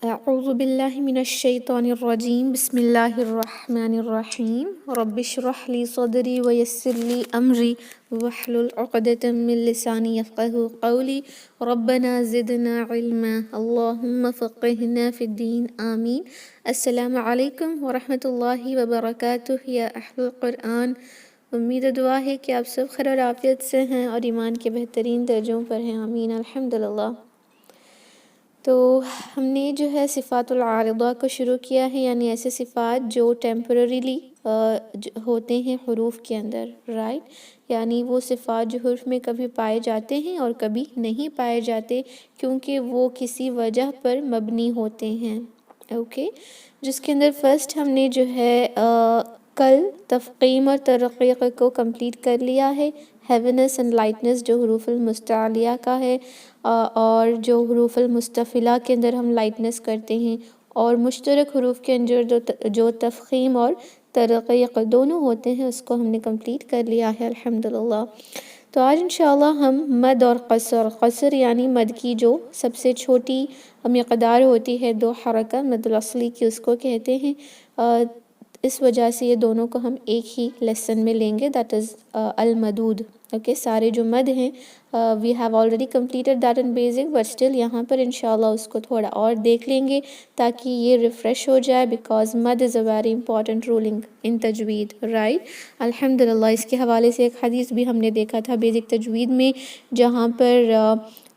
اعوذ باللہ من الشیطان الرجیم بسم اللہ الرحمن الرحیم رب اشرح لی صدری ویسر لی امری واحلل عقدۃ من لسانی یفقہوا قولی ربنا زدنا علما اللہم فقہنا فی الدین آمین۔ السلام علیکم ورحمۃ اللہ وبرکاتہ یا اہل القرآن۔ امید و دعا ہے کہ آپ سب خیر اور عافیت سے ہیں اور ایمان کے بہترین درجوں پر ہیں، آمین الحمدللہ۔ تو ہم نے جو ہے صفات العارضہ کو شروع کیا ہے، یعنی ایسے صفات جو ٹیمپرریلی ہوتے ہیں حروف کے اندر، رائٹ، یعنی وہ صفات جو حرف میں کبھی پائے جاتے ہیں اور کبھی نہیں پائے جاتے کیونکہ وہ کسی وجہ پر مبنی ہوتے ہیں، اوکے۔ جس کے اندر فرسٹ ہم نے جو ہے کل تفخیم اور ترقیق کو کمپلیٹ کر لیا ہے، ہیوینس اینڈ لائٹنس جو حروف المستعلیہ کا ہے، اور جو حروف المستفلہ کے اندر ہم لائٹنس کرتے ہیں، اور مشترک حروف کے اندر جو تفخیم اور ترقیق دونوں ہوتے ہیں اس کو ہم نے کمپلیٹ کر لیا ہے الحمدللہ۔ تو آج انشاءاللہ ہم مد اور قصر یعنی مد کی جو سب سے چھوٹی مقدار ہوتی ہے 2 حرکہ مد الاصلی کی، اس کو کہتے ہیں۔ اس وجہ سے یہ دونوں کو ہم ایک ہی لیسن میں لیں گے، دیٹ از المدود، اوکے۔ سارے جو مد ہیں we have already completed that in basic, but still یہاں پر انشاءاللہ اس کو تھوڑا اور دیکھ لیں گے تاکہ یہ ریفریش ہو جائے، بیکاز مد is a very important ruling in تجوید، رائٹ، الحمدللہ۔ اس کے حوالے سے ایک حدیث بھی ہم نے دیکھا تھا بیسک تجوید میں، جہاں پر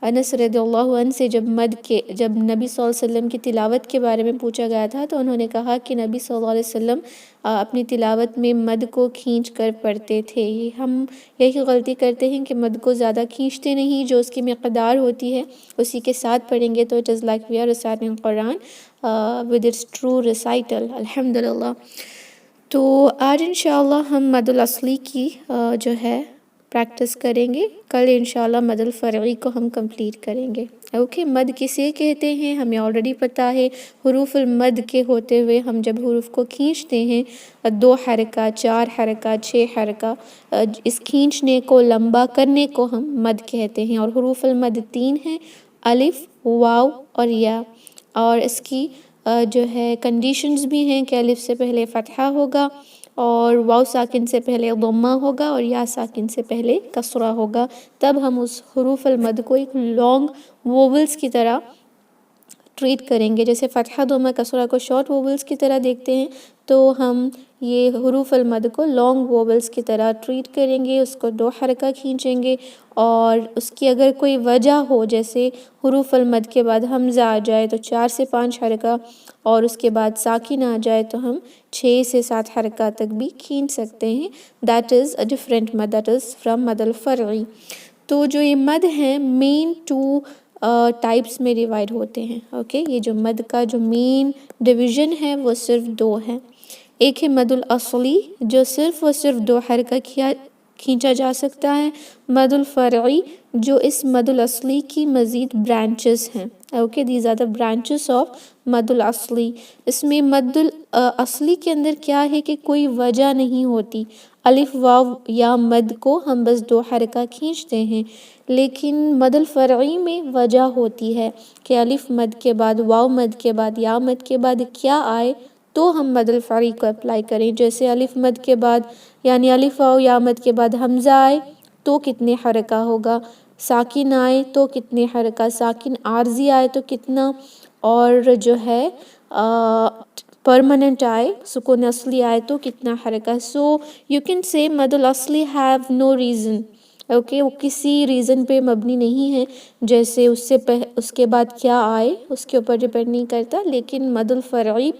انس رضی اللہ عنہ سے جب نبی صلی اللہ علیہ وسلم کی تلاوت کے بارے میں پوچھا گیا تھا تو انہوں نے کہا کہ نبی صلی اللہ علیہ وسلم اپنی تلاوت میں مد کو کھینچ کر پڑھتے تھے۔ ہم یہی غلطی کرتے ہیں کہ مد کو زیادہ کھینچتے نہیں، جو اس کی مقدار ہوتی ہے اسی کے ساتھ پڑھیں گے تو it is like we are reciting Quran with its true recital, الحمدللہ۔ تو آج انشاءاللہ ہم مد الاصلی کی جو ہے پریکٹس کریں گے، کل انشاءاللہ مد الفرعی کو ہم کمپلیٹ کریں گے، اوکے۔ مد کسے کہتے ہیں ہمیں آلریڈی پتہ ہے، حروف المد کے ہوتے ہوئے ہم جب حروف کو کھینچتے ہیں 2 حرکہ، 4 حرکہ، 6 حرکہ، اس کھینچنے کو لمبا کرنے کو ہم مد کہتے ہیں، اور حروف المد 3 ہیں، الف، واو اور یا، اور اس کی جو ہے کنڈیشنز بھی ہیں کہ الف سے پہلے فتحہ ہوگا، اور واو ساکن سے پہلے ضمہ ہوگا، اور یا ساکن سے پہلے کسرہ ہوگا، تب ہم اس حروف المد کو ایک لانگ ووولز کی طرح ٹریٹ کریں گے۔ جیسے فتحہ، ضمہ، کسرہ کو شارٹ ووولز کی طرح دیکھتے ہیں تو ہم یہ حروف المد کو لانگ ووولز کی طرح ٹریٹ کریں گے، اس کو 2 حرکہ کھینچیں گے، اور اس کی اگر کوئی وجہ ہو جیسے حروف المد کے بعد حمزہ آ جائے تو 4 سے 5 حرکہ، اور اس کے بعد ساکن آ جائے تو ہم 6 سے 7 حرکہ تک بھی کھینچ سکتے ہیں، دیٹ از اے ڈفرینٹ مد، دیٹ از فرام مد الفرعی۔ تو جو یہ مد ہیں مین 2 ٹائپس میں ڈیوائڈ ہوتے ہیں، اوکے۔ یہ جو مد کا جو مین ڈویژن ہے وہ صرف 2 ہیں، ایک ہے مد الاصلی جو صرف و صرف 2 حرکہ کھینچا جا سکتا ہے، مد الفرعی جو اس مد الاصلی کی مزید برانچز ہیں، okay, these are the branches of مد الاصلی۔ اس میں مد الاصلی کے اندر کیا ہے کہ کوئی وجہ نہیں ہوتی، الف، واو یا مد کو ہم بس 2 حرکہ کھینچتے ہیں، لیکن مد الفرعی میں وجہ ہوتی ہے کہ الف مد کے بعد، واو مد کے بعد، یا مد کے بعد کیا آئے تو ہم مد الفرعی کو اپلائی کریں۔ جیسے الف مد کے بعد یعنی الف واو یا مد کے بعد حمزہ آئے تو کتنے حرکہ ہوگا، ساکن آئے تو کتنے حرکہ، ساکن عارضی آئے تو کتنا، اور جو ہے پرماننٹ آئے، سکون اصلی آئے تو کتنا حرکہ۔ سو یو کین سے مد الاصلی ہیو نو ریزن، اوکے، وہ کسی ریزن پہ مبنی نہیں ہے، جیسے اس کے بعد کیا آئے اس کے اوپر ڈیپینڈ نہیں کرتا، لیکن مد الفرعی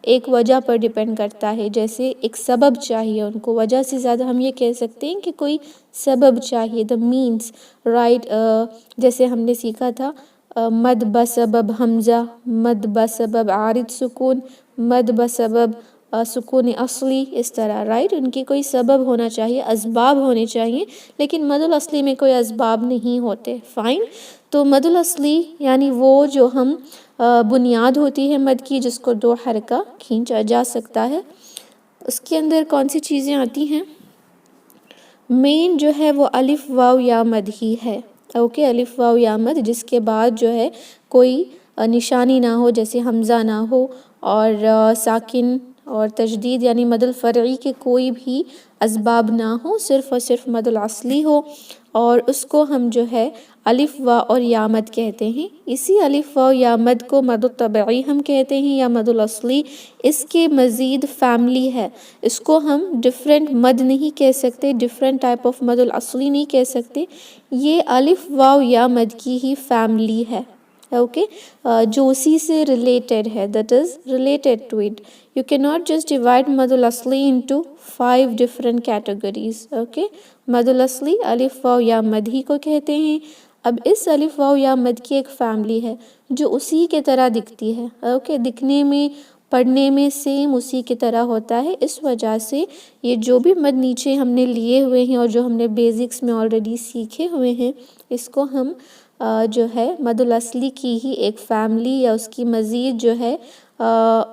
ایک وجہ پر ڈیپینڈ کرتا ہے، جیسے ایک سبب چاہیے ان کو، وجہ سے زیادہ ہم یہ کہہ سکتے ہیں کہ کوئی سبب چاہیے، the means، رائٹ۔ جیسے ہم نے سیکھا تھا مد بسبب حمزہ، مد بسبب عارض سکون، مد بسبب سکون اصلی، اس طرح، رائٹ، ان کی کوئی سبب ہونا چاہیے، اسباب ہونے چاہیے، لیکن مد الاصلی میں کوئی اسباب نہیں ہوتے، فائن۔ تو مد الاصلی یعنی وہ جو ہم بنیاد ہوتی ہے مد کی جس کو 2 حرکہ کھینچا جا سکتا ہے، اس کے اندر کون سی چیزیں آتی ہیں، مین جو ہے وہ الف واو یا مد ہی ہے، اوکے، الف واو یا مد، جس کے بعد جو ہے کوئی نشانی نہ ہو، جیسے حمزہ نہ ہو اور ساکن اور تشدید یعنی مد الفرعی کے کوئی بھی اسباب نہ ہو، صرف اور صرف مد الاصلی ہو، اور اس کو ہم جو ہے الف وا اور یا مد کہتے ہیں۔ اسی الف وا یا مد کو مد الطبعی ہم کہتے ہیں یا مد الاصلی۔ اس کے مزید فیملی ہے، اس کو ہم ڈفرینٹ مد نہیں کہہ سکتے، ڈفرینٹ ٹائپ آف مد الاصلی نہیں کہہ سکتے، یہ الف واو یا مد کی ہی فیملی ہے، اوکے، جو اسی سے ریلیٹڈ ہے، that is related to it. You can not just divide مد الاصلی انٹو 5 ڈفرینٹ کیٹیگریز، اوکے۔ مد الاصلی الف واو یا مد ہی کو کہتے ہیں۔ اب اس الف واو یا مد کی ایک فیملی ہے جو اسی کے طرح دکھتی ہے، اوکے، دکھنے میں پڑھنے میں سیم اسی کی طرح ہوتا ہے۔ اس وجہ سے یہ جو بھی مد نیچے ہم نے لیے ہوئے ہیں اور جو ہم نے بیزکس میں آلریڈی سیکھے ہوئے ہیں، اس کو ہم جو ہے مد الاصلی کی ہی ایک فیملی یا اس کی مزید جو ہے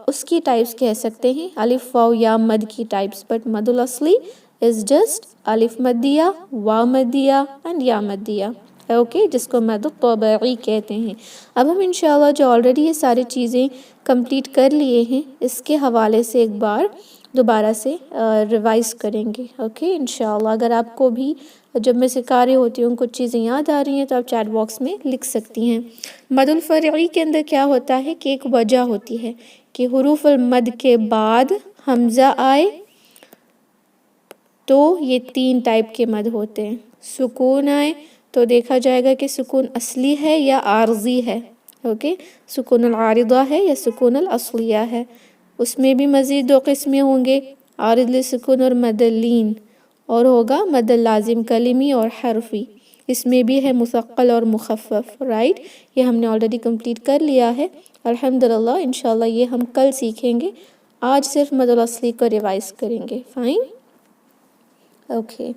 اس کی ٹائپس کہہ سکتے ہیں، الف واو یا مد کی ٹائپس۔ بٹ مد الاصلی از جسٹ الف مدیہ، واو مدیہ اینڈ یا مدیہ، اوکے، جس کو مد الطبعی کہتے ہیں۔ اب ہم انشاءاللہ جو آلریڈی یہ ساری چیزیں کمپلیٹ کر لیے ہیں، اس کے حوالے سے ایک بار دوبارہ سے ریوائز کریں گے، اوکے انشاءاللہ۔ اگر آپ کو بھی جب میں سکھا رہی ہوتی ہوں کچھ چیزیں یاد آ رہی ہیں تو آپ چیٹ باکس میں لکھ سکتی ہیں۔ مد الفرعی کے اندر کیا ہوتا ہے کہ ایک وجہ ہوتی ہے کہ حروف المد کے بعد حمزہ آئے تو یہ 3 ٹائپ کے مد ہوتے ہیں۔ سکون آئے تو دیکھا جائے گا کہ سکون اصلی ہے یا عارضی ہے، اوکے، سکون العارضہ ہے یا سکون الاصلیہ ہے۔ اس میں بھی مزید 2 قسمیں ہوں گے، عارض لسکون اور مد اللین، اور ہوگا مد لازم کلمی اور حرفی۔ اس میں بھی ہے مثقل اور مخفف، رائٹ، یہ ہم نے آلریڈی کمپلیٹ کر لیا ہے الحمدللہ۔ انشاءاللہ یہ ہم کل سیکھیں گے، آج صرف مد الاصلی کو ریوائز کریں گے، فائن، اوکے۔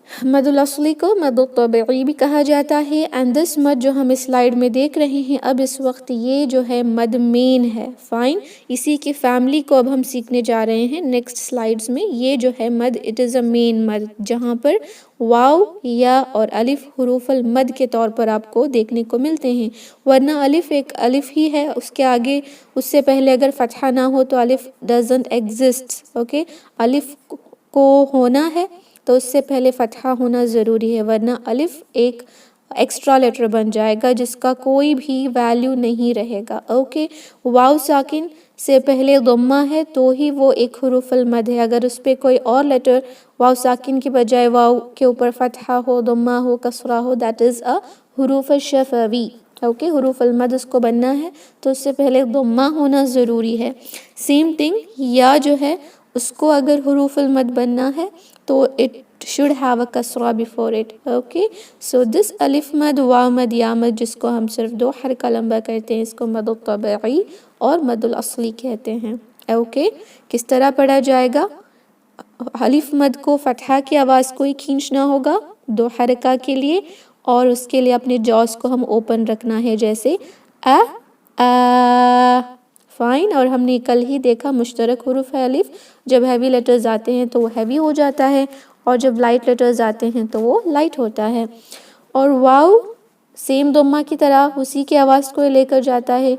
مد الاصلی کو مد الطبعی بھی کہا جاتا ہے، اینڈ دس مد جو ہم اس سلائیڈ میں دیکھ رہے ہیں اب اس وقت، یہ جو ہے مد مین ہے، فائن۔ اسی کی فیملی کو اب ہم سیکھنے جا رہے ہیں نیکسٹ سلائیڈز میں۔ یہ جو ہے مد، اٹ از اے مین مد، جہاں پر واو یا اور الف حروف المد کے طور پر آپ کو دیکھنے کو ملتے ہیں، ورنہ الف ایک الف ہی ہے، اس کے آگے اس سے پہلے اگر فتحہ نہ ہو تو الف ڈزنٹ ایگزسٹ، اوکے۔ الف کو ہونا ہے تو اس سے پہلے فتحہ ہونا ضروری ہے، ورنہ الف ایک ایکسٹرا لیٹر بن جائے گا جس کا کوئی بھی ویلیو نہیں رہے گا، اوکے۔ واو ساکن سے پہلے ضمہ ہے تو ہی وہ ایک حروف المد ہے، اگر اس پہ کوئی اور لیٹر واو ساکن کی بجائے واو کے اوپر فتحہ ہو، ضمہ ہو، کسرہ ہو، دیٹ از اے حروف شفوی، اوکے۔ حروف المد اس کو بننا ہے تو اس سے پہلے ضمہ ہونا ضروری ہے۔ سیم تھنگ یا جو ہے اس کو اگر حروف المد بننا ہے تو it should have a kasra before it, okay. So this الف مد، واو مد، یا مد جس کو ہم صرف 2 حرکہ لمبا کرتے ہیں، اس کو مد الطبعی اور مد الاصلی کہتے ہیں، اوکے۔ کس طرح پڑھا جائے گا؟ الف مد کو فتحہ کی آواز کو ہی کھینچنا ہوگا 2 حرکہ کے لیے، اور اس کے لیے اپنے جوز کو ہم اوپن رکھنا ہے، جیسے فائن۔ اور ہم نے کل ہی دیکھا مشترک حروف ہے الف، جب ہیوی لیٹرز آتے ہیں تو وہ ہیوی ہو جاتا ہے، اور جب لائٹ لیٹرز آتے ہیں تو وہ لائٹ ہوتا ہے۔ اور واو سیم ضمہ کی طرح اسی کی آواز کو لے کر جاتا ہے،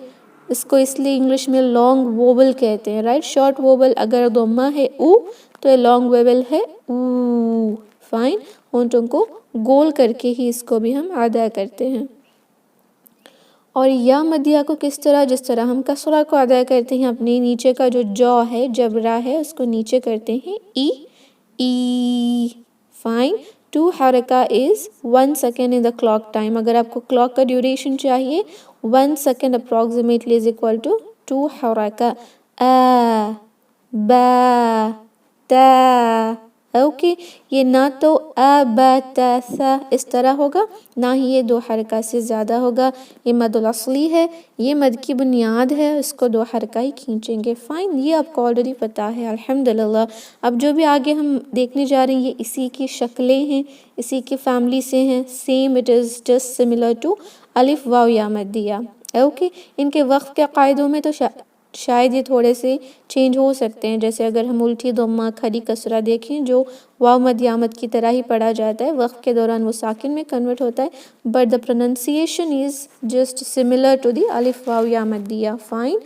اس کو اس لیے انگلش میں لانگ ووبل کہتے ہیں، رائٹ، شارٹ ووبل اگر ضمہ ہے او تو یہ لانگ ووبل ہے او، فائن۔ ہونٹوں کو گول کر کے ہی اس کو بھی ہم ادا کرتے ہیں۔ اور یا مدیہ کو کس طرح؟ جس طرح ہم کسرہ کو ادا کرتے ہیں، اپنے نیچے کا جو جو ہے، جبرہ ہے، اس کو نیچے کرتے ہیں ای ای، فائن۔ 2 حرکہ is 1 second in the clock time, اگر آپ کو کلاک کا ڈیوریشن چاہیے 1 second approximately is equal to 2 حرکہ، با تا، اوکے۔ یہ نہ تو با تا سا اس طرح ہوگا، نہ ہی یہ 2 حرکہ سے زیادہ ہوگا، یہ مد الاصلی ہے، یہ مد کی بنیاد ہے، اس کو 2 حرکہ ہی کھینچیں گے، فائن۔ یہ آپ کو آلریڈی پتا ہے الحمدللہ۔ اب جو بھی آگے ہم دیکھنے جا رہے ہیں یہ اسی کی شکلیں ہیں، اسی کی فیملی سے ہیں، same it is just similar to الف واو یا مدیہ، اوکے۔ ان کے وقت کے قاعدوں میں تو شاید یہ تھوڑے سے چینج ہو سکتے ہیں، جیسے اگر ہم الٹی ضمہ کھڑی کسرہ دیکھیں جو واو مد یا مد کی طرح ہی پڑھا جاتا ہے، وقف کے دوران وہ ساکن میں کنورٹ ہوتا ہے، but the pronunciation is just similar to the الف واو یا مدیہ. فائن.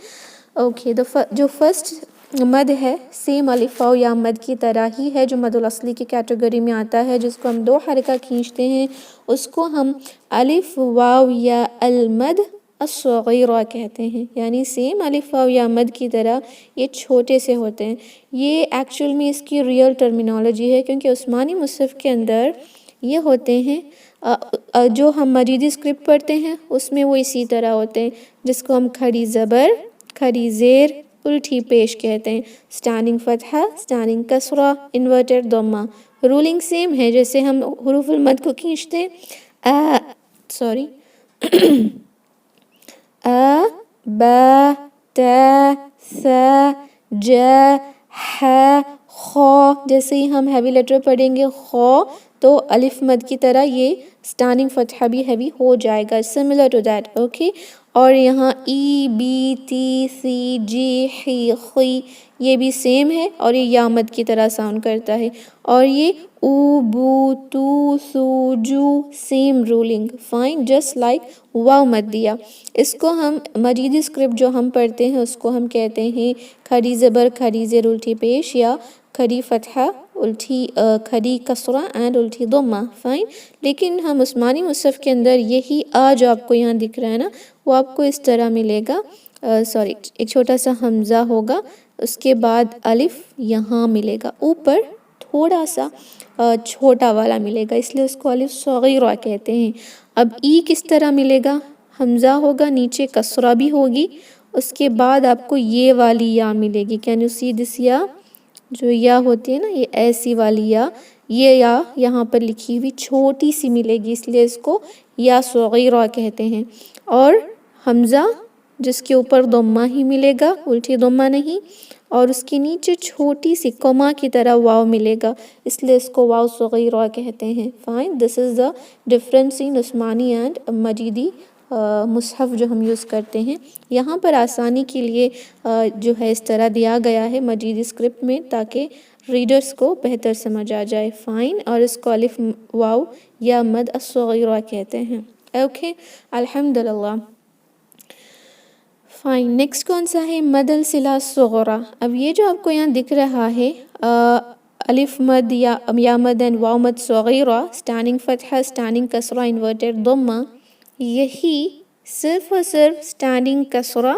اوکے، جو فرسٹ مد ہے سیم الف واو یا مد کی طرح ہی ہے، جو مد الاصلی کی کیٹیگری میں آتا ہے، جس کو ہم 2 حرکہ کھینچتے ہیں، اس کو ہم الف واو یا المد الصغیرہ کہتے ہیں. یعنی سیم الف واو یا مد کی طرح یہ چھوٹے سے ہوتے ہیں. یہ ایکچوئل میں اس کی ریئل ٹرمینالوجی ہے، کیونکہ عثمانی مصحف کے اندر یہ ہوتے ہیں، جو ہم مجیدی اسکرپٹ پڑھتے ہیں اس میں وہ اسی طرح ہوتے ہیں، جس کو ہم کھڑی زبر، کھڑی زیر، الٹی پیش کہتے ہیں. اسٹینڈنگ فتحہ، اسٹینڈنگ کسرہ، انورٹڈ ضمہ. رولنگ سیم ہے، جیسے ہم حروف المد کو کھینچتے ہیں، سوری با تا ثا جا ح خ. جیسے ہی ہم ہیوی لیٹر پڑھیں گے خ، تو الف مد کی طرح یہ اسٹینڈنگ فتحہ بھی ہیوی ہو جائے گا، سملر ٹو دیٹ. اوکے، اور یہاں ای بی تی سی جی حی خی یہ بھی سیم ہے، اور یہ یا مد کی طرح ساؤنڈ کرتا ہے. اور یہ او بو تو سو جو same ruling. Fine, just like واو مدیہ. اس کو ہم مجیدی اسکرپٹ جو ہم پڑھتے ہیں اس کو ہم کہتے ہیں کھڑی زبر، کھڑی زیر، الٹی پیش، یا کھڑی فتحہ، الٹی کھڑی کسرہ اینڈ الٹی ضمہ. فائن. لیکن ہم عثمانی مصحف کے اندر یہی جو آپ کو یہاں دکھ رہا ہے نا، وہ آپ کو اس طرح ملے گا. سوری، ایک چھوٹا سا حمزہ ہوگا، اس کے بعد الف یہاں ملے گا، اوپر تھوڑا سا چھوٹا والا ملے گا، اس لیے اس کو الف صغیرہ کہتے ہیں. اب ای کس طرح ملے گا؟ حمزہ ہوگا، نیچے کسرہ بھی ہوگی، اس کے بعد آپ کو یہ والی یا ملے گی. کین یو سی دس یا؟ جو یا ہوتی ہے نا، یہ ایسی والی یا، یہ یا یہاں پر لکھی ہوئی چھوٹی سی ملے گی، اس لیے اس کو یا صغیرہ کہتے ہیں. اور حمزہ جس کے اوپر ضمہ ہی ملے گا، الٹی ضمہ نہیں، اور اس کے نیچے چھوٹی سی کما کی طرح واو ملے گا، اس لیے اس کو واو صغیرہ کہتے ہیں. Fine. This is the difference in Uthmani and Majidi مصحف جو ہم یوز کرتے ہیں. یہاں پر آسانی کے لیے جو ہے اس طرح دیا گیا ہے مجیدی اسکرپٹ میں، تاکہ ریڈرز کو بہتر سمجھ آ جائے. فائن. اور اس کو الف واو یا مد الصغیرہ کہتے ہیں. اوکے، الحمدللہ. فائن. نیکسٹ کون سا ہے؟ مد الصلہ الصغریٰ. اب یہ جو آپ کو یہاں دکھ رہا ہے الف مد یا مد اینڈ واو مد صغیرہ، اسٹینڈنگ فتحہ، اسٹینڈنگ کسرہ، انورٹڈ ضمہ، یہی صرف اور صرف اسٹینڈنگ کسرہ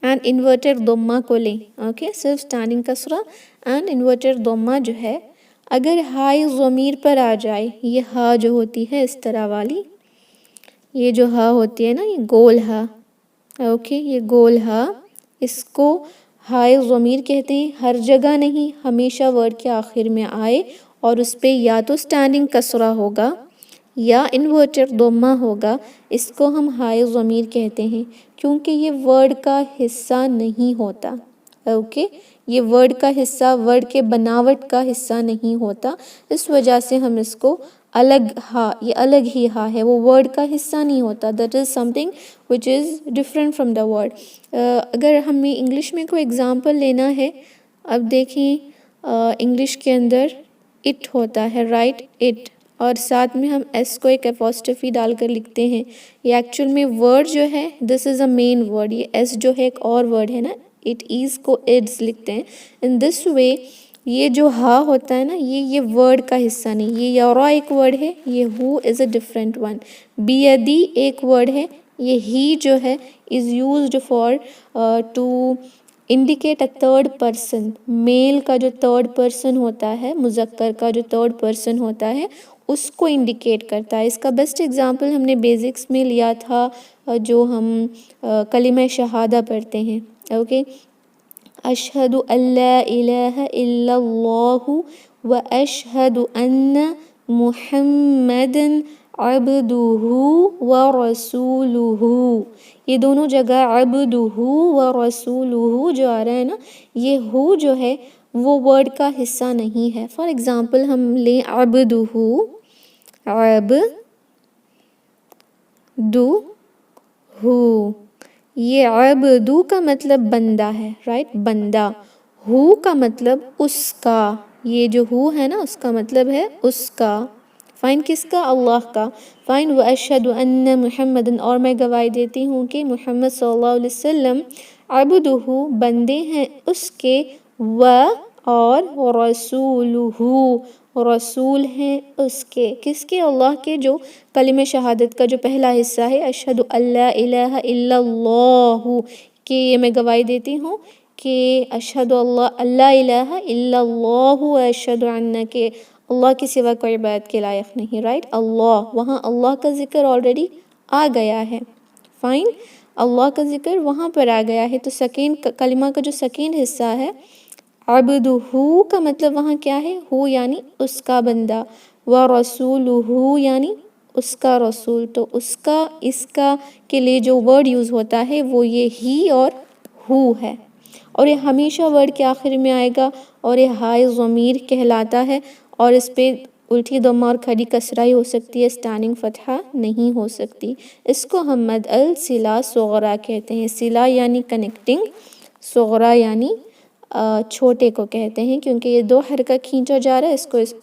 اینڈ انورٹڈ ضمہ کو لیں. اوکے، صرف اسٹینڈنگ کسرہ اینڈ انورٹڈ ضمہ جو ہے، اگر ہائے ضمیر پر آ جائے، یہ ہا جو ہوتی ہے اس طرح والی، یہ جو ہا ہوتی ہے نا، یہ گول ہا. اوکے، یہ گول ہا، اس کو ہائے ضمیر کہتے ہیں. ہر جگہ نہیں، ہمیشہ ورڈ کے آخر میں آئے اور اس پہ یا تو اسٹینڈنگ کسرہ ہوگا یا انورٹڈ ضمہ ہوگا، اس کو ہم ہائے ضمیر کہتے ہیں، کیونکہ یہ ورڈ کا حصہ نہیں ہوتا. اوکے، یہ ورڈ کا حصہ، ورڈ کے بناوٹ کا حصہ نہیں ہوتا، اس وجہ سے ہم اس کو الگ ہا، یہ الگ ہی ہا ہے، وہ ورڈ کا حصہ نہیں ہوتا. That is some thing which is different from the word. اگر ہمیں انگلش میں کوئی ایگزامپل لینا ہے، اب دیکھیں انگلش کے اندر اٹ ہوتا ہے، رائٹ، اٹ، اور ساتھ میں ہم ایس کو ایک اپوسٹرفی ڈال کر لکھتے ہیں. یہ ایکچوئل میں ورڈ جو ہے دس از اے مین ورڈ، یہ ایس جو ہے ایک اور ورڈ ہے نا، اٹ ایز کو ایڈز لکھتے ہیں. ان دس وے یہ جو ہا ہوتا ہے نا، یہ ورڈ کا حصہ نہیں. یہ یورا ایک ورڈ ہے، یہ ہو از اے ڈفرینٹ ون. بیدی ایک ورڈ ہے، یہ ہی جو ہے is used for to indicate a third person. Male کا جو تھرڈ پرسن ہوتا ہے، مذکر کا جو تھرڈ پرسن ہوتا ہے، اس کو انڈیکیٹ کرتا ہے. اس کا بیسٹ ایگزامپل ہم نے بیزکس میں لیا تھا، جو ہم کلمہ شہادہ پڑھتے ہیں. اوکے، اشہد ان لا الہ الا اللہ و اشہد ان محمد عبدہ و رسولہ. یہ دونوں جگہ عبدہ و رسولہ جو آ رہا ہے نا، یہ ہو جو ہے وہ ورڈ کا حصہ نہیں ہے. فار ایگزامپل ہم لیں عبدہ، عبدہ، یہ عبدو کا مطلب بندہ ہے، رائٹ، بندہ. ہو کا مطلب اس کا، یہ جو ہو ہے نا اس کا مطلب ہے اس کا. فائن، کس کا؟ اللہ کا. فائن. واشہد ان محمد، اور میں گواہی دیتی ہوں کہ محمد صلی اللہ علیہ وسلم عبدہ، بندے ہیں اس کے، اور رسولہ، رسول ہیں اس کے. کس کے؟ اللہ کے. جو کلمہ شہادت کا جو پہلا حصہ ہے اشہد ان لا الہ الا اللہ، کہ یہ میں گواہی دیتی ہوں کہ اشہد اللہ الہ الا اللہ و اشہد ان کہ اللہ کے سوا کوئی عبادت کے لائق نہیں، رائٹ. اللہ، وہاں اللہ کا ذکر آلریڈی آ گیا ہے. فائن، اللہ کا ذکر وہاں پر آ گیا ہے. تو سیکنڈ کلمہ کا جو سیکنڈ حصہ ہے عبدہ کا مطلب وہاں کیا ہے؟ ہو یعنی اس کا بندہ، ورسولہ یعنی اس کا رسول. تو اس کا، اس کا کے لیے جو ورڈ یوز ہوتا ہے وہ یہ ہی اور ہو ہے، اور یہ ہمیشہ ورڈ کے آخر میں آئے گا، اور یہ ہائے ضمیر کہلاتا ہے، اور اس پہ الٹی ضمہ اور کھڑی کسرہ ہی ہو سکتی ہے، اسٹینڈنگ فتحہ نہیں ہو سکتی. اس کو ہم مد الصلہ صغریٰ کہتے ہیں. صلہ یعنی کنیکٹنگ، صغریٰ یعنی چھوٹے کو کہتے ہیں، کیونکہ یہ دو حرکہ کھینچا جا رہا ہے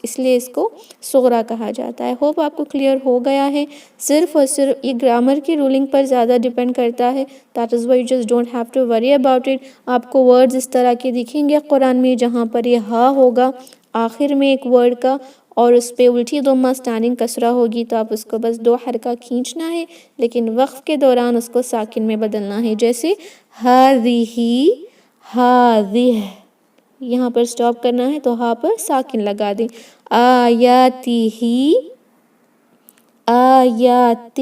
اس لیے اس کو صغریٰ کہا جاتا ہے. ہوپ آپ کو کلیئر ہو گیا ہے. صرف اور صرف یہ گرامر کی رولنگ پر زیادہ ڈیپینڈ کرتا ہے. That is why you just don't have to worry about it. آپ کو ورڈز اس طرح کے دکھیں گے قرآن میں جہاں پر یہ ہا ہوگا آخر میں ایک ورڈ کا، اور اس پہ الٹی ضمہ اسٹینڈنگ کسرہ ہوگی، تو آپ اس کو بس دو حرکہ کھینچنا ہے، لیکن وقف کے دوران اس کو ساکن میں بدلنا ہے. جیسے ہذہ، ہاذہ، یہاں پر سٹاپ کرنا ہے تو ہا پر ساکن لگا دیں. آیاتہ، آیاتہ،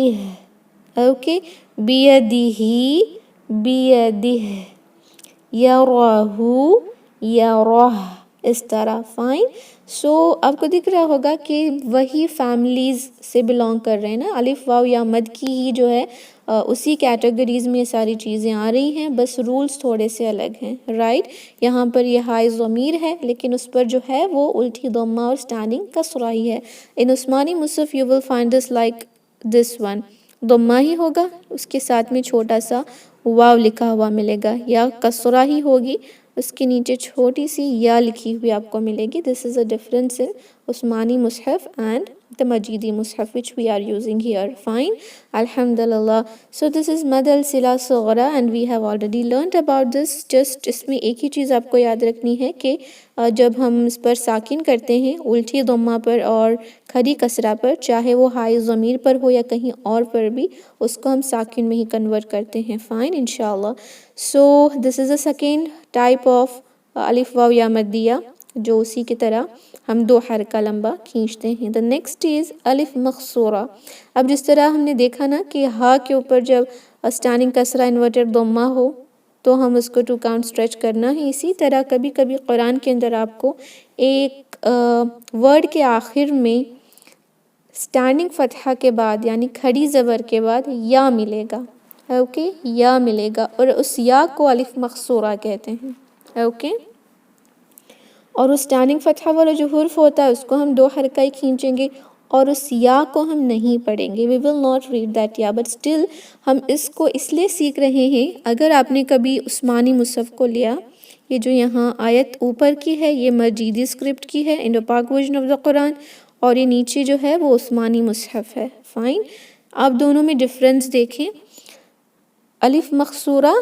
اوکے. بیدہ، بیدہ، یراہ، یراہ، اس طرح. فائن. سو آپ کو دکھ رہا ہوگا کہ وہی فیملیز سے بلانگ کر رہے ہیں نا، الف واو یا مد کی ہی جو ہے اسی کیٹیگریز میں یہ ساری چیزیں آ رہی ہیں، بس رولز تھوڑے سے الگ ہیں، رائٹ. یہاں پر یہ ہائے ضمیر ہے لیکن اس پر جو ہے وہ الٹی ضمہ اور اسٹینڈنگ کسرہ ہی ہے. ان عثمانی مصحف you will find this like this one, ضمہ ہی ہوگا، اس کے ساتھ میں چھوٹا سا واو لکھا ہوا ملے گا، یا کسرہ ہی ہوگی، اس کے نیچے چھوٹی سی یا لکھی ہوئی آپ کو ملے گی. دس از a difference in Uthmani Mushaf and the مجیدی Mushaf which we are using here. Fine. Alhamdulillah. So this is مد الصلہ صغریٰ and we have already learned about this. Just اس میں ایک ہی چیز آپ کو یاد رکھنی ہے کہ جب ہم اس پر ساکن کرتے ہیں الٹی ضمہ پر اور کھڑی کسرہ پر، چاہے وہ ہائی ضمیر پر ہو یا کہیں اور پر بھی، اس کو ہم ساکن میں ہی کنورٹ کرتے ہیں. فائن، انشاءاللہ. So this is the second type of الف واو یا مدیہ، جو اسی کی طرح ہم دو حرکہ لمبا کھینچتے ہیں. The next is الف مقصورہ. اب جس طرح ہم نے دیکھا نا کہ ہا کے اوپر جب اسٹینڈنگ کسرہ انورٹڈ ضمہ ہو تو ہم اس کو 2 count اسٹریچ کرنا ہے. اسی طرح کبھی کبھی قرآن کے اندر آپ کو ایک ورڈ کے آخر میں اسٹینڈنگ فتحہ کے بعد یعنی کھڑی زبر کے بعد یا ملے گا، اوکے، یا ملے گا، اور اس یا کو الف مقصورہ کہتے ہیں، اوکے. اور اس اسٹینڈنگ فتحہ والا جو حرف ہوتا ہے اس کو ہم 2 حرکہ ہی کھینچیں گے، اور اس یا کو ہم نہیں پڑھیں گے. We will not read that ya, but still ہم اس کو اس لیے سیکھ رہے ہیں. اگر آپ نے کبھی عثمانی مصحف کو لیا، یہ جو یہاں آیت اوپر کی ہے یہ مجیدی اسکرپٹ کی ہے، انڈو پاک ورژن آف دا قرآن، اور یہ نیچے جو ہے وہ عثمانی مصحف ہے. فائن. آپ دونوں میں ڈفرنس دیکھیں. الف مقصورہ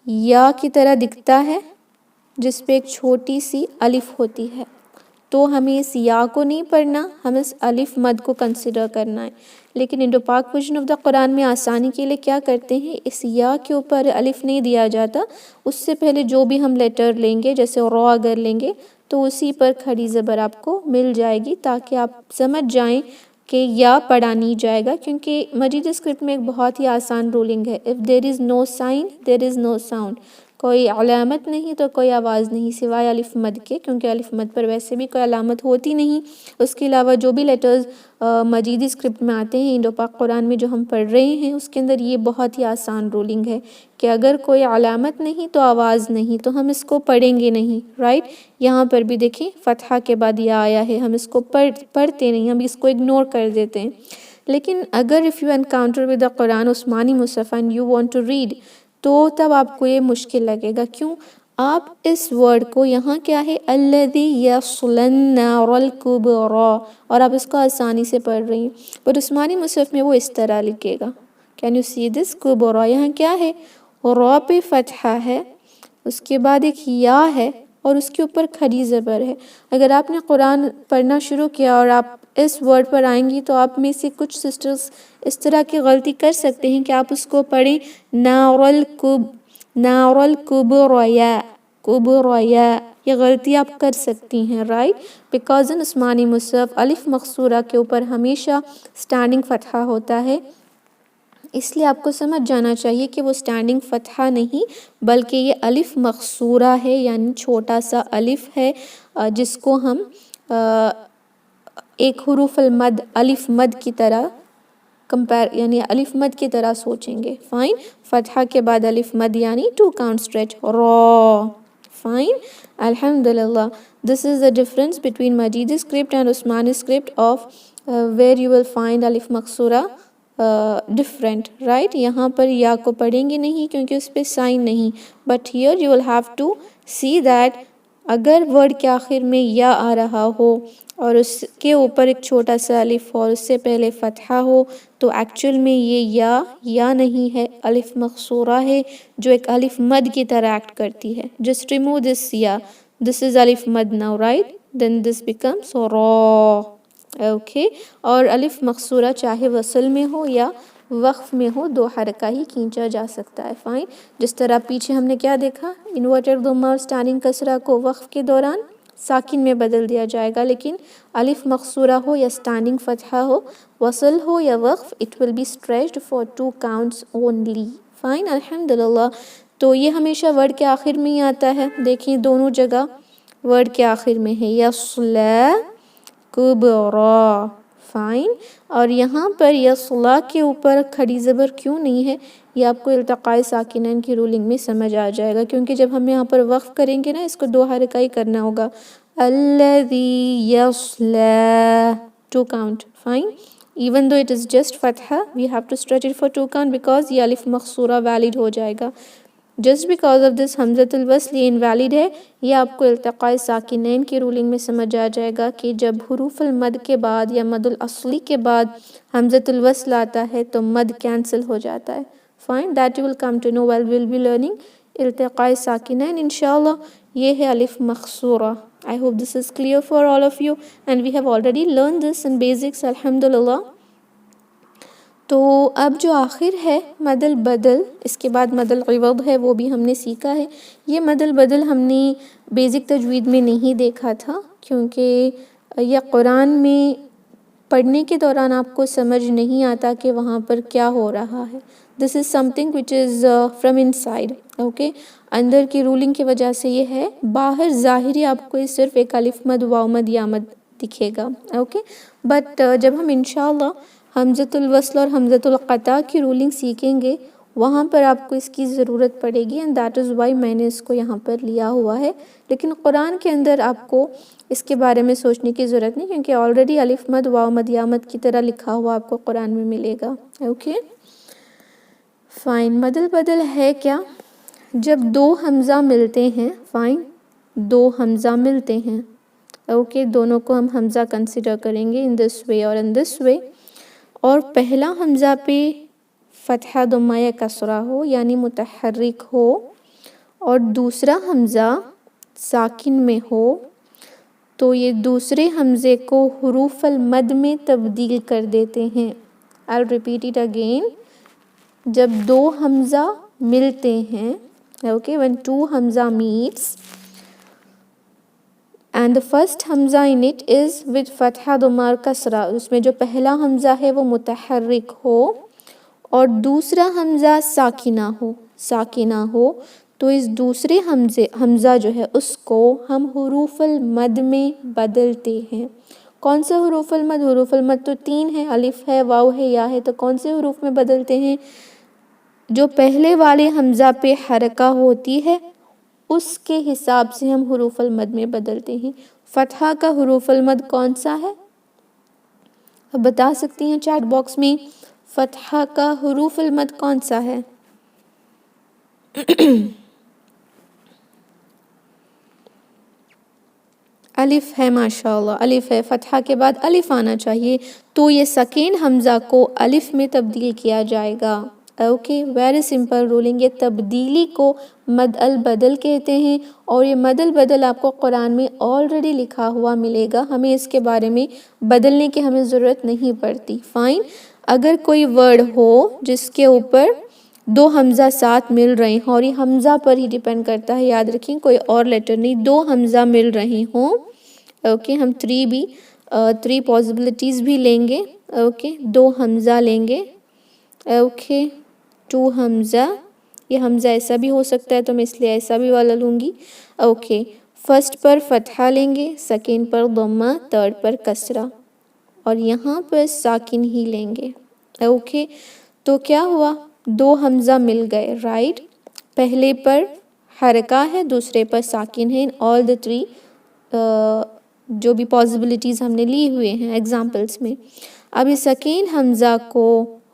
یا کی طرح دکھتا ہے جس پہ ایک چھوٹی سی الف ہوتی ہے، تو ہمیں اس یا کو نہیں پڑھنا، ہمیں اس الف مد کو کنسیڈر کرنا ہے. لیکن انڈو پاک ورژن آف دا قرآن میں آسانی کے لیے کیا کرتے ہیں، اس یا کے اوپر الف نہیں دیا جاتا، اس سے پہلے جو بھی ہم لیٹر لیں گے، جیسے را اگر لیں گے تو اسی پر کھڑی زبر آپ کو مل جائے گی، تاکہ آپ سمجھ جائیں کہ یا پڑھا نہیں جائے گا. کیونکہ مجیدی اسکرپٹ میں ایک بہت ہی آسان رولنگ ہے، if there is no sign there is no sound. کوئی علامت نہیں تو کوئی آواز نہیں سوائے الف مد کے، کیونکہ الف مد پر ویسے بھی کوئی علامت ہوتی نہیں. اس کے علاوہ جو بھی لیٹرز مجیدی اسکرپٹ میں آتے ہیں انڈو پاک قرآن میں جو ہم پڑھ رہے ہیں، اس کے اندر یہ بہت ہی آسان رولنگ ہے کہ اگر کوئی علامت نہیں تو آواز نہیں، تو ہم اس کو پڑھیں گے نہیں، رائٹ. یہاں پر بھی دیکھیں فتحہ کے بعد یہ آیا ہے، ہم اس کو پڑھتے نہیں، ہم اس کو اگنور کر دیتے ہیں. لیکن اگر if you encounter with the Quran Usmani Mushaf and you want to read، تو تب آپ کو یہ مشکل لگے گا. کیوں؟ آپ اس ورڈ کو یہاں کیا ہے الذی یصلی النار الکبری اور آپ اس کو آسانی سے پڑھ رہی ہیں، پر عثمانی مصحف میں وہ اس طرح لکھے گا. کین یو سی دس؟ کبری یہاں کیا ہے؟ را پہ فتحہ ہے، اس کے بعد ایک یا ہے اور اس کے اوپر کھڑی زبر ہے. اگر آپ نے قرآن پڑھنا شروع کیا اور آپ اس ورڈ پر آئیں گی تو آپ میں سے کچھ سسٹرز اس طرح کی غلطی کر سکتے ہیں کہ آپ اس کو پڑھیں نار الکبریا کبریا، یہ غلطی آپ کر سکتی ہیں، رائٹ؟ بیکاز ان عثمانی مصحف الف مقصورہ کے اوپر ہمیشہ سٹینڈنگ فتحہ ہوتا ہے، اس لیے آپ کو سمجھ جانا چاہیے کہ وہ سٹینڈنگ فتحہ نہیں بلکہ یہ الف مقصورہ ہے، یعنی چھوٹا سا الف ہے جس کو ہم ایک حروف المد الف مد کی طرح یعنی الف مد کی طرح سوچیں گے. فائن، فتحہ کے بعد الف مد یعنی 2 count stretch را. فائن، الحمدللہ. This is the difference between Majidi script and Usmani script of where you will find الف مقصورہ different, right؟ یہاں پر یا کو پڑھیں گے نہیں کیونکہ اس پہ سائن نہیں، but here you will have to see that اگر ورڈ کے آخر میں یا آ رہا ہو اور اس کے اوپر ایک چھوٹا سا الف ہو اور اس سے پہلے فتحہ ہو تو ایکچول میں یہ یا نہیں ہے، الف مقصورہ ہے جو ایک الف مد کی طرح ایکٹ کرتی ہے. Just remove this یا. This is الف مد now, right? Then this becomes را. اوکے. اور الف مقصورہ چاہے وصل میں ہو یا وقف میں ہو 2 حرکہ ہی کھینچا جا سکتا ہے. فائن. جس طرح پیچھے ہم نے کیا دیکھا، انورٹڈ ضمہ اور سٹینڈنگ کسرہ کو وقف کے دوران ساکن میں بدل دیا جائے گا، لیکن الف مقصورہ ہو یا سٹینڈنگ فتحہ ہو، وصل ہو یا وقف، it will be stretched for 2 counts only. Fine, الحمدللہ. تو یہ ہمیشہ ورڈ کے آخر میں ہی آتا ہے. دیکھیں دونوں جگہ ورڈ کے آخر میں ہے یصلی کبری. فائن. اور یہاں پر یصلی کے اوپر کھڑی زبر کیوں نہیں ہے یہ آپ کو التقاء ساکنین کی رولنگ میں سمجھ آ جائے گا، کیونکہ جب ہم یہاں پر وقف کریں گے نا اس کو 2 حرکہ ہی کرنا ہوگا. الذی یصلی 2 count. Fine. Even though it is just فتحہ we have to stretch it for 2 count because یہ الف مقصورہ valid ہو جائے گا. Just because of this حمزۃ الوصل یہ invalid ہے. یہ آپ کو التقاء ساکنین کی رولنگ میں سمجھ آ جائے گا کہ جب حروف المد کے بعد یا مد الاصلی کے بعد حمزۃ الوصل آتا ہے تو مد کینسل ہو جاتا ہے. Fine, that you will come to know while we will be learning التقاء ساکنین انشاءاللہ. یہ ہے الف مقصورہ. I hope this is clear for all of you and we have already learned this in basics الحمدللہ. تو اب جو آخر ہے مد البدل، اس کے بعد مد العوض ہے، وہ بھی ہم نے سیکھا ہے. یہ مد البدل ہم نے بیسک تجوید میں نہیں دیکھا تھا کیونکہ یہ قرآن میں پڑھنے کے دوران آپ کو سمجھ نہیں آتا کہ وہاں پر کیا ہو رہا ہے. This is something which is from inside. Okay. اندر کی رولنگ کی وجہ سے یہ ہے، باہر ظاہری آپ کو صرف ایک الف مد واو مد یا مد دکھے گا. اوکے. بٹ جب ہم انشاءاللہ حمزۃ الوصل اور حمزۃ القطع کی رولنگ سیکھیں گے وہاں پر آپ کو اس کی ضرورت پڑے گی and that is why میں نے اس کو یہاں پر لیا ہوا ہے. لیکن قرآن کے اندر آپ کو اس کے بارے میں سوچنے کی ضرورت نہیں کیونکہ آلریڈی الف مد واو مد یا مد کی طرح لکھا ہوا آپ کو قرآن میں ملے گا. اوکے. فائن. مد البدل ہے کیا؟ جب 2 حمزہ ملتے ہیں. فائن. 2 حمزہ ملتے ہیں. اوکے. دونوں کو ہم حمزہ کنسیڈر کریں گے in this way اور in this way. اور پہلا حمزہ پہ فتحہ ضمہ یا کسرہ ہو یعنی متحرک ہو اور دوسرا حمزہ ساکن میں ہو تو یہ دوسرے حمزے کو حروف المد میں تبدیل کر دیتے ہیں. I'll repeat it again. جب 2 حمزہ ملتے ہیں، okay, when 2 Hamza meets and the first Hamza in it is with فتحہ ضمہ اور کسرہ، اس میں جو پہلا حمزہ ہے وہ متحرک ہو اور دوسرا حمزہ ساکنہ ہو تو اس دوسرے حمزہ جو ہے اس کو ہم حروف المد میں بدلتے ہیں. کون سے حروف المد؟ حروف المد تو 3 ہیں، الف ہے، واو ہے، یا ہے. تو کون سے حروف میں بدلتے ہیں؟ جو پہلے والے حمزہ پہ حرکہ ہوتی ہے اس کے حساب سے ہم حروف المد میں بدلتے ہیں. فتحہ کا حروف المد کون سا ہے؟ اب بتا سکتی ہیں چیٹ باکس میں فتحہ کا حروف المد کون سا ہے؟ الف ہے ماشاءاللہ، الف ہے، فتحہ کے بعد الف آنا چاہیے، تو یہ ساکن حمزہ کو الف میں تبدیل کیا جائے گا۔ Okay, very simple ruling. یہ تبدیلی کو مد البدل کہتے ہیں، اور یہ مد البدل آپ کو قرآن میں آلریڈی لکھا ہوا ملے گا، ہمیں اس کے بارے میں بدلنے کی ہمیں ضرورت نہیں پڑتی۔ فائن، اگر کوئی ورڈ ہو جس کے اوپر دو حمزہ ساتھ مل رہے ہیں، اور یہ حمزہ پر ہی ڈیپینڈ کرتا ہے، یاد رکھیں کوئی اور لیٹر نہیں، دو حمزہ مل رہے ہوں، اوکے، ہم تھری پاسبلٹیز بھی لیں گے، اوکے، دو حمزہ لیں گے، اوکے، ٹو حمزہ، یہ حمزہ ایسا بھی ہو سکتا ہے تو میں اس لیے ایسا بھی والا لوں گی، اوکے، فرسٹ پر فتحہ لیں گے، سیکنڈ پر ضمہ، تھرڈ پر کسرہ، اور یہاں پر ساکن ہی لیں گے، اوکے، تو کیا ہوا، دو حمزہ مل گئے، رائٹ، پہلے پر حرکہ ہے، دوسرے پر ساکن ہے، all the three جو بھی پاسبلٹیز ہم نے لی ہوئے ہیں ایگزامپلس میں۔ اب اس ساکن حمزہ کو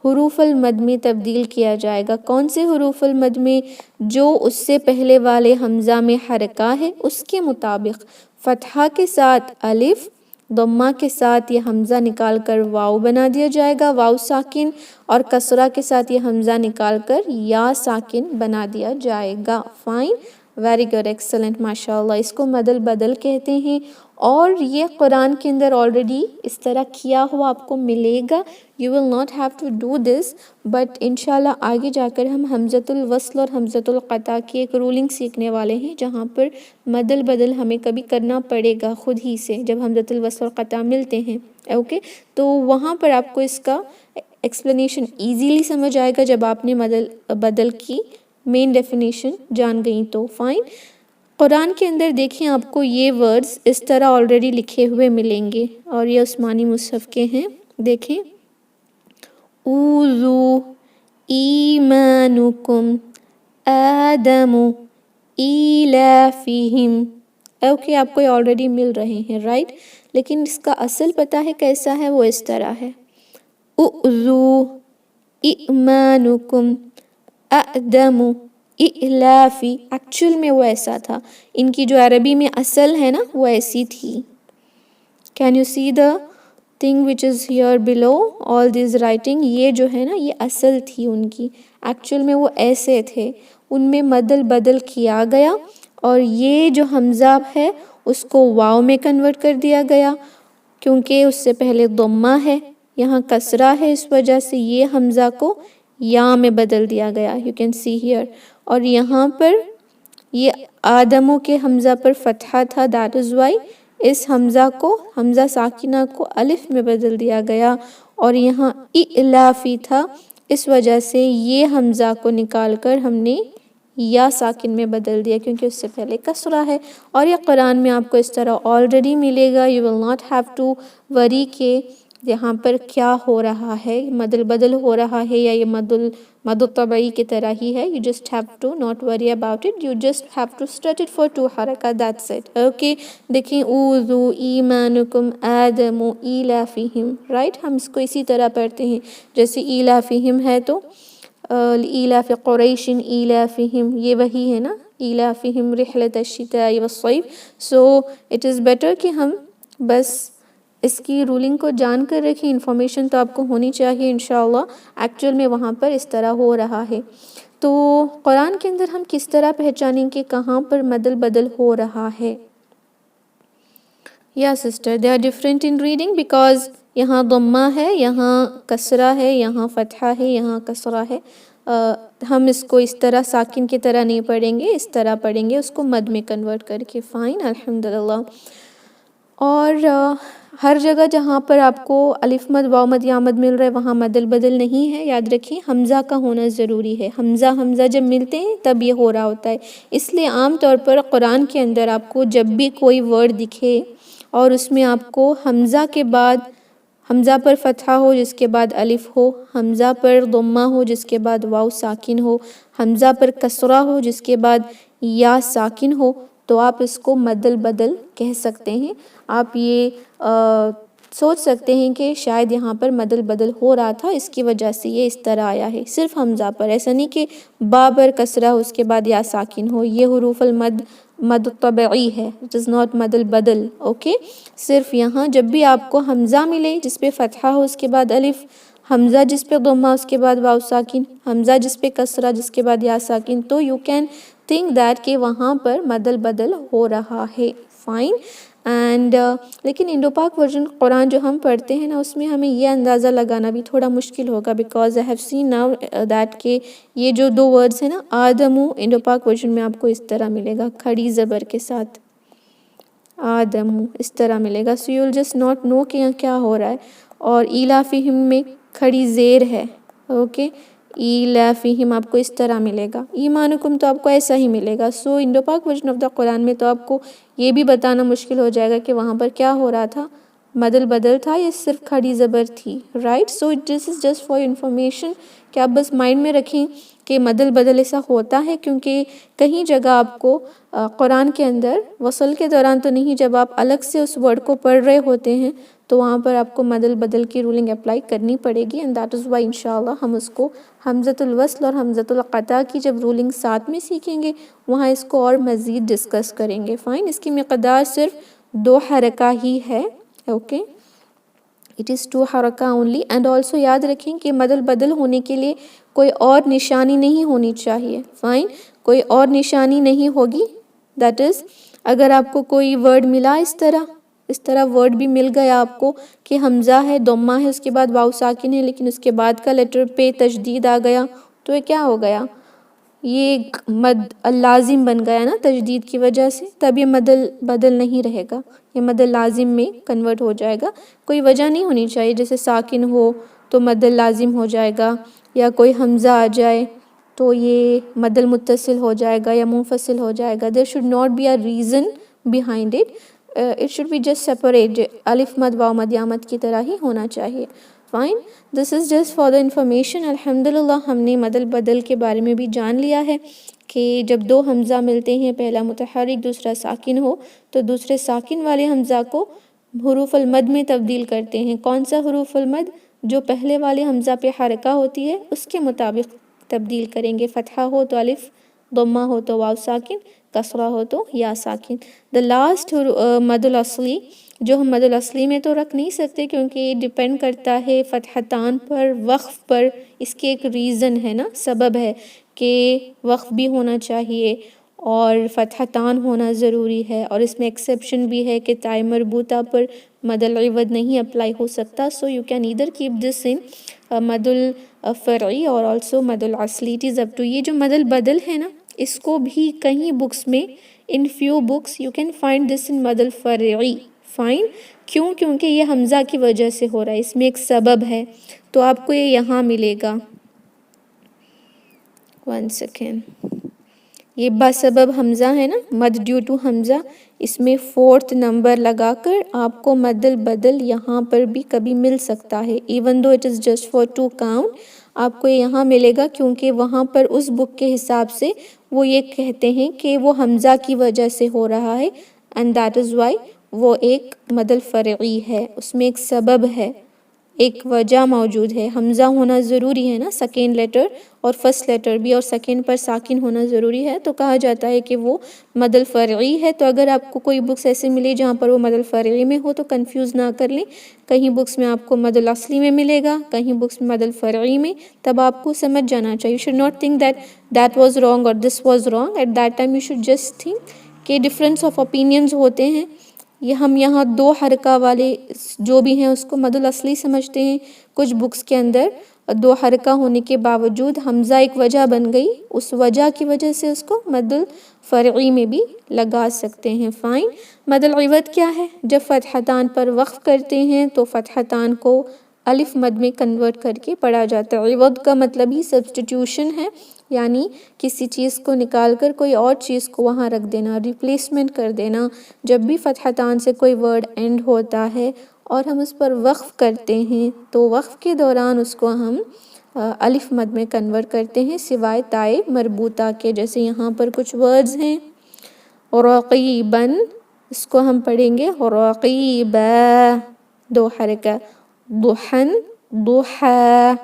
حروف المد میں تبدیل کیا جائے گا۔ کون سے حروف المد میں؟ جو اس سے پہلے والے حمزہ میں حرکہ ہے اس کے مطابق، فتحہ کے ساتھ الف، ضمہ کے ساتھ یہ حمزہ نکال کر واو بنا دیا جائے گا، واو ساکن، اور کسرہ کے ساتھ یہ حمزہ نکال کر یا ساکن بنا دیا جائے گا۔ فائن، ویری گڈ، ایکسلنٹ، ماشاءاللہ، اس کو مد البدل کہتے ہیں، اور یہ قرآن کے اندر آلریڈی اس طرح کیا ہوا آپ کو ملے گا۔ You will not have to do this, but انشاءاللہ آگے جا کر ہم حمزۃ الوصل اور حمزۃ القطع کی ایک رولنگ سیکھنے والے ہیں، جہاں پر مد البدل ہمیں کبھی کرنا پڑے گا خود ہی سے جب حمزۃ الوصل اور قطع ملتے ہیں، اوکے، تو وہاں پر آپ کو اس کا ایکسپلینیشن ایزیلی سمجھ آئے گا جب آپ نے مد البدل کی مین ڈیفینیشن جان گئیں تو۔ فائن، قرآن کے اندر دیکھیں آپ کو یہ ورڈز اس طرح آلریڈی لکھے ہوئے ملیں گے، اور یہ عثمانی مصحف کے ہیں، دیکھیں، اوذو ایمانکم آدم ایلافہم، اوکے، آپ کو یہ آلریڈی مل رہے ہیں، رائٹ، لیکن اس کا اصل پتہ ہے کیسا ہے، وہ اس طرح ہے، اوذو ایمانکم آدم ایلافی، ایکچول میں وہ ایسا تھا، ان کی جو عربی میں اصل ہے نا وہ ایسی تھی۔ Can you see the thing which is here below all this writing؟ یہ جو ہے نا یہ اصل تھی ان کی، ایکچول میں وہ ایسے تھے، ان میں مد البدل کیا گیا، اور یہ جو حمزہ ہے اس کو واو میں کنورٹ کر دیا گیا، کیونکہ اس سے پہلے ضمہ ہے، یہاں کسرہ ہے، اس وجہ سے یہ حمزہ کو یا میں بدل دیا گیا، you can see here، اور یہاں پر یہ آدموں کے حمزہ پر فتحہ تھا، that is why اس حمزہ کو، حمزہ ساکنہ کو الف میں بدل دیا گیا، اور یہاں ایلافی تھا، اس وجہ سے یہ حمزہ کو نکال کر ہم نے یا ساکن میں بدل دیا، کیونکہ اس سے پہلے کسرہ ہے، اور یہ قرآن میں آپ کو اس طرح آلریڈی ملے گا۔ You will not have to worry کہ یہاں پر کیا ہو رہا ہے، مد البدل ہو رہا ہے یا یہ مد الطبعی کی طرح ہی ہے، you just have to not worry about it, you just have to stretch it for 2 حرکات، that's it، okay، دیکھیں، اوذو ایمانکم آدم ایلافہم، رائٹ، ہم اس کو اسی طرح پڑھتے ہیں، جیسے ایلافہم ہے تو ایلاف قریش ایلافہم، یہ وہی ہے نا، ایلافہم رحلۃ الشتاء والصیف، so it is better کہ ہم بس اس کی رولنگ کو جان کر رکھیں، انفارمیشن تو آپ کو ہونی چاہیے انشاءاللہ، ایکچول میں وہاں پر اس طرح ہو رہا ہے۔ تو قرآن کے اندر ہم کس طرح پہچانیں کہ کہاں پر مد البدل ہو رہا ہے؟ یا sister, they are different in reading because یہاں ضمہ ہے، یہاں کسرہ ہے، یہاں فتحہ ہے، یہاں کسرہ ہے، ہم اس کو اس طرح ساکن کی طرح نہیں پڑھیں گے، اس طرح پڑھیں گے، اس کو مد میں کنورٹ کر کے۔ فائن، الحمدللہ، اور ہر جگہ جہاں پر آپ کو الف مد، واو مد، یا مد مل رہا ہے وہاں مد البدل نہیں ہے، یاد رکھیں حمزہ کا ہونا ضروری ہے، حمزہ جب ملتے ہیں تب یہ ہو رہا ہوتا ہے، اس لیے عام طور پر قرآن کے اندر آپ کو جب بھی کوئی ورڈ دکھے اور اس میں آپ کو حمزہ کے بعد، حمزہ پر فتحہ ہو جس کے بعد الف ہو، حمزہ پر ضمہ ہو جس کے بعد واو ساکن ہو، حمزہ پر کسرہ ہو جس کے بعد یا ساکن ہو، تو آپ اس کو مد البدل کہہ سکتے ہیں۔ آپ یہ سوچ سکتے ہیں کہ شاید یہاں پر مد البدل ہو رہا تھا، اس کی وجہ سے یہ اس طرح آیا ہے، صرف حمزہ پر، ایسا نہیں کہ با پر کسرہ اس کے بعد یا ساکن ہو، یہ حروف المد مد طبعی ہے، اٹ از ناٹ مد البدل. اوکے، صرف یہاں جب بھی آپ کو حمزہ ملے جس پہ فتحہ ہو اس کے بعد الف، حمزہ جس پہ ضمہ اس کے بعد واو ساکن، حمزہ جس پہ کسرہ جس کے بعد یا ساکن، تو یو کین تھنک دیٹ کہ وہاں پر مد البدل ہو رہا ہے. فائن. اینڈ لیکن انڈو پاک ورژن قرآن جو ہم پڑھتے ہیں نا، اس میں ہمیں یہ اندازہ لگانا بھی تھوڑا مشکل ہوگا، because I have seen now that کہ یہ جو دو ورڈز ہیں نا، آدمو انڈو پاک ورژن میں آپ کو اس طرح ملے گا، کھڑی زبر کے ساتھ، آدمو اس طرح ملے گا. So you will just not know کہ یہاں کیا ہو رہا ہے. اور ایلافہم میں کھڑی زیر ہے. اوکے، ایلافہم آپ کو اس طرح ملے گا. ایمانکم تو آپ کو ایسا ہی ملے گا. سو انڈو پاک ورژن آف دا قرآن میں تو آپ کو یہ بھی بتانا مشکل ہو جائے گا کہ وہاں پر کیا ہو رہا تھا، مد البدل تھا یا صرف کھڑی زبر تھی. Right. So this is just for information کہ آپ بس مائنڈ میں رکھیں کہ مد البدل ایسا ہوتا ہے، کیونکہ کہیں جگہ آپ کو قرآن کے اندر وصل کے دوران تو نہیں، جب آپ الگ سے اس ورڈ کو پڑھ رہے ہوتے ہیں تو وہاں پر آپ کو مد البدل کی رولنگ اپلائی کرنی پڑے گی. اینڈ دیٹ از وائی انشاءاللہ ہم اس کو حمزۃ الوصل اور حمزۃ القطع کی جب رولنگ ساتھ میں سیکھیں گے وہاں اس کو اور مزید ڈسکس کریں گے. فائن. اس کی مقدار صرف 2 حرکہ ہی ہے. اوکے، اٹ از 2 حرکہ اونلی. اینڈ آلسو یاد رکھیں کہ مد البدل ہونے کے لیے کوئی اور نشانی نہیں ہونی چاہیے. فائن. کوئی اور نشانی نہیں ہوگی. دیٹ از اگر آپ کو کوئی ورڈ ملا اس طرح ورڈ بھی مل گیا آپ کو کہ حمزہ ہے، ضمہ ہے، اس کے بعد واو ساکن ہے، لیکن اس کے بعد کا لیٹر پہ تشدید آ گیا، تو یہ کیا ہو گیا، یہ مد اللازم بن گیا نا تشدید کی وجہ سے. تب یہ مد البدل نہیں رہے گا، یہ مد اللازم میں کنورٹ ہو جائے گا. کوئی وجہ نہیں ہونی چاہیے، جیسے ساکن ہو تو مد اللازم ہو جائے گا، یا کوئی حمزہ آ جائے تو یہ مد المتصل ہو جائے گا یا منفصل ہو جائے گا. there should not be a reason behind it. it should be just separate. الف مد واو مد یا مد کی طرح ہی ہونا چاہیے. Fine. This is just for the information. الحمدللہ ہم نے مد البدل کے بارے میں بھی جان لیا ہے کہ جب 2 حمزہ ملتے ہیں، پہلا متحرک دوسرا ساکن ہو، تو دوسرے ساکن والے حمزہ کو حروف المد میں تبدیل کرتے ہیں. کون سا حروف المد؟ جو پہلے والے حمزہ پہ حرکہ ہوتی ہے اس کے مطابق تبدیل کریں گے. فتحہ ہو تو الف، ضمہ ہو تو واو ساکن، کسرہ ہو تو یا ساکن. دا لاسٹ مد الاصلی جو ہم مد الاصلی میں تو رکھ نہیں سکتے کیونکہ یہ ڈیپینڈ کرتا ہے فتحتان پر، وقف پر. اس کے ایک ریزن ہے نا، سبب ہے کہ وقف بھی ہونا چاہیے اور فتحتان ہونا ضروری ہے، اور اس میں ایکسیپشن بھی ہے کہ تائے مربوطہ پر مد العوض نہیں اپلائی ہو سکتا. So you can either keep this in مد الفرعی اور آلسو مد الاصلی. It is up to. یہ جو مد البدل ہے نا، اس کو بھی کہیں بکس میں in few books you can find this in مد الفرعی. فائن. کیوں؟ کیونکہ یہ حمزہ کی وجہ سے ہو رہا ہے، اس میں ایک سبب ہے، تو آپ کو یہ یہاں ملے گا. 1 سیکنڈ. یہ بسبب حمزہ ہے نا، مد ڈیو ٹو حمزہ، اس میں 4th نمبر لگا کر آپ کو مد البدل یہاں پر بھی کبھی مل سکتا ہے. Even though it is just for 2 count, آپ کو یہاں ملے گا کیونکہ وہاں پر اس بک کے حساب سے وہ یہ کہتے ہیں کہ وہ حمزہ کی وجہ سے ہو رہا ہے، اینڈ دیٹ از وائی وہ ایک مد الفرعی ہے. اس میں ایک سبب ہے، ایک وجہ موجود ہے. حمزہ ہونا ضروری ہے نا، سیکنڈ لیٹر، اور فرسٹ لیٹر بھی، اور سیکنڈ پر ساکن ہونا ضروری ہے، تو کہا جاتا ہے کہ وہ مد الفرعی ہے. تو اگر آپ کو کوئی بکس ایسے ملے جہاں پر وہ مد الفرعی میں ہو تو کنفیوز نہ کر لیں. کہیں بکس میں آپ کو مد الاصلی میں ملے گا، کہیں بکس میں مد الفرعی میں. تب آپ کو سمجھ جانا چاہیے. You should not think that was wrong or this was wrong. At that time you should just think کہ ڈفرینس آف opinions ہوتے ہیں. یہ ہم یہاں 2 حرکہ والے جو بھی ہیں اس کو مد الاصلی سمجھتے ہیں. کچھ بکس کے اندر 2 حرکہ ہونے کے باوجود حمزہ ایک وجہ بن گئی، اس وجہ کی وجہ سے اس کو مد الفرعی میں بھی لگا سکتے ہیں. فائن. مد العوض کیا ہے؟ جب فتحتان پر وقف کرتے ہیں تو فتحتان کو الف مد میں کنورٹ کر کے پڑھا جاتا ہے. عوض کا مطلب ہی سبسٹیٹیوشن ہے، یعنی کسی چیز کو نکال کر کوئی اور چیز کو وہاں رکھ دینا، ریپلیسمنٹ کر دینا. جب بھی فتحتان سے کوئی ورڈ اینڈ ہوتا ہے اور ہم اس پر وقف کرتے ہیں تو وقف کے دوران اس کو ہم الف مد میں کنورٹ کرتے ہیں، سوائے تائے مربوطہ کے. جیسے یہاں پر کچھ ورڈز ہیں، رقیباً، اس کو ہم پڑھیں گے رقیبا. دو حرکہ، ضحن، ضحا،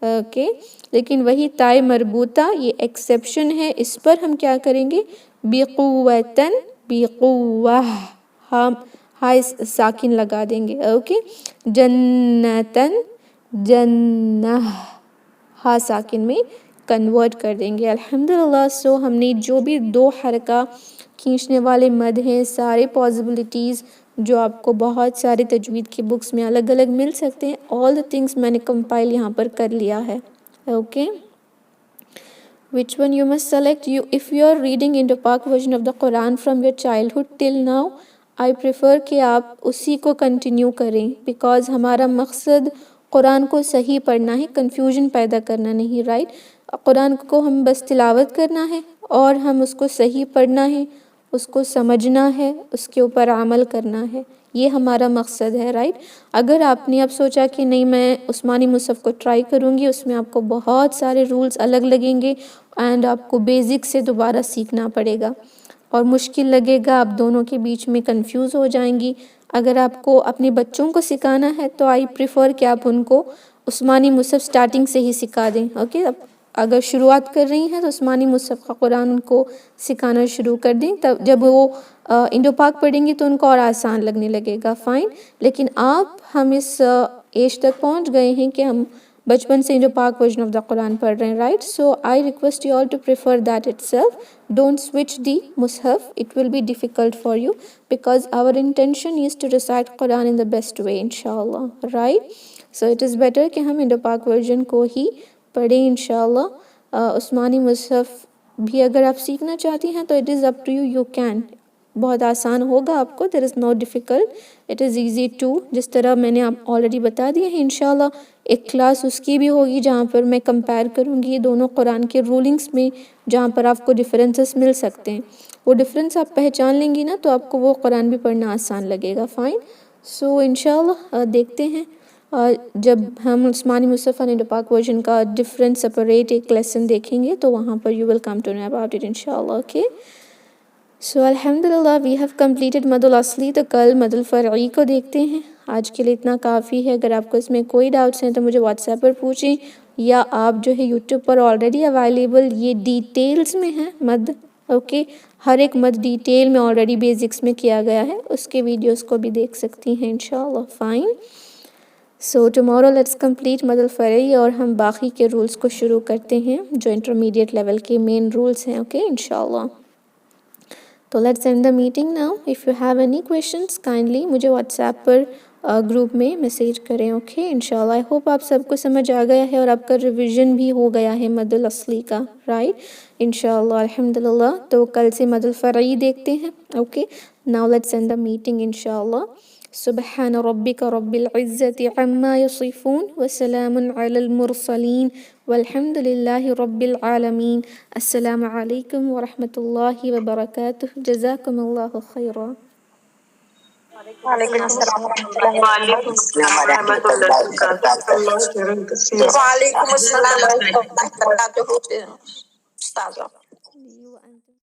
اوکے. لیکن وہی تائے مربوطہ یہ ایکسیپشن ہے، اس پر ہم کیا کریں گے؟ بقوتن، بقوہ، ہم ہائے ساکن لگا دیں گے، اوکے. جنتن، جنہ، ہا ساکن میں کنورٹ کر دیں گے. الحمدللہ. سو ہم نے جو بھی دو حرکہ کھینچنے والے مد ہیں، سارے پاسبلٹیز جو آپ کو بہت سارے تجوید کی بکس میں الگ الگ مل سکتے ہیں، all the things میں نے کمپائل یہاں پر کر لیا ہے، okay. Which one you must select? If you are reading into Pak version of the Quran from your childhood till now, I prefer کہ آپ اسی کو کنٹینیو کریں، بیکاز ہمارا مقصد قرآن کو صحیح پڑھنا ہے، کنفیوژن پیدا کرنا نہیں، رائٹ. قرآن کو ہم بس تلاوت کرنا ہے اور ہم اس کو صحیح پڑھنا ہے، اس کو سمجھنا ہے، اس کے اوپر عمل کرنا ہے، یہ ہمارا مقصد ہے، رائٹ. اگر آپ نے اب سوچا کہ نہیں میں عثمانی مصحف کو ٹرائی کروں گی، اس میں آپ کو بہت سارے رولز الگ لگیں گے اینڈ آپ کو بیزک سے دوبارہ سیکھنا پڑے گا اور مشکل لگے گا، آپ دونوں کے بیچ میں کنفیوز ہو جائیں گی. اگر آپ کو اپنے بچوں کو سکھانا ہے تو آئی پریفر کہ آپ ان کو عثمانی مصحف سٹارٹنگ سے ہی سکھا دیں، اوکے. اگر شروعات کر رہی ہیں تو عثمانی مصحف کا قرآن ان کو سکھانا شروع کر دیں، تب جب وہ انڈو پاک پڑھیں گی تو ان کو اور آسان لگنے لگے گا، فائن. لیکن ہم اس ایج تک پہنچ گئے ہیں کہ ہم بچپن سے انڈو پاک ورژن آف دا قرآن پڑھ رہے ہیں، right. So I request you all to prefer that itself. Don't switch the مصحف، it will be difficult for you because our intention is to recite Quran in the best way inshallah, right. So it is better کہ ہم Indo پاک version کو ہی پڑھیں انشاءاللہ. عثمانی مصحف بھی اگر آپ سیکھنا چاہتی ہیں تو it is up to you, you can. بہت آسان ہوگا آپ کو، there is no difficult, it is easy to. جس طرح میں نے آپ آلریڈی بتا دیا ہے انشاءاللہ ایک کلاس اس کی بھی ہوگی جہاں پر میں کمپیئر کروں گی دونوں قرآن کے رولنگس میں، جہاں پر آپ کو ڈفرینسز مل سکتے ہیں. وہ ڈفرینس آپ پہچان لیں گی نا تو آپ کو وہ قرآن بھی پڑھنا آسان لگے گا، فائن. سو انشاءاللہ دیکھتے ہیں جب ہم عثمانی مصحف اور انڈو پاک ورژن کا ڈفرینٹ سپریٹ ایک لیسن دیکھیں گے تو وہاں پر you will come to know about it انشاءاللہ، اوکے. سو الحمدللہ وی ہیو کمپلیٹڈ مد الاصلی. تو کل مد الفرعی کو دیکھتے ہیں. آج کے لیے اتنا کافی ہے. اگر آپ کو اس میں کوئی ڈاؤٹس ہیں تو مجھے واٹس ایپ پر پوچھیں، یا آپ جو ہے یوٹیوب پر آلریڈی اویلیبل یہ ڈیٹیلز میں ہے مد، اوکے. ہر ایک مد ڈیٹیل میں آلریڈی بیزکس میں کیا گیا ہے، اس کے ویڈیوز کو بھی دیکھ سکتی ہیں انشاءاللہ، fine. So tomorrow let's complete مد الفرعی اور ہم باقی کے رولز کو شروع کرتے ہیں جو انٹرمیڈیٹ لیول کے مین رولز ہیں، اوکے انشاءاللہ. تو let's and the meeting now. If you have any questions kindly مجھے واٹس ایپ پر گروپ میں میسیج کریں، اوکے انشاءاللہ. آئی ہوپ آپ سب کو سمجھ آ گیا ہے اور آپ کا ریویژن بھی ہو گیا ہے مد الاصلی کا، رائٹ انشاءاللہ الحمدللہ. تو کل سے مد الفرعی دیکھتے ہیں، okay. Now let's and the meeting انشاءاللہ. سبحان ربک رب العزت عما یصفون وسلام علی المرسلین والحمد للہ رب العالمین. السلام علیکم ورحمۃ اللہ وبرکاتہ. جزاکم اللہ خیرا. وعلیکم السلام ورحمۃ اللہ وبرکاتہ. وعلیکم السلام ورحمۃ اللہ وبرکاتہ. استاذہ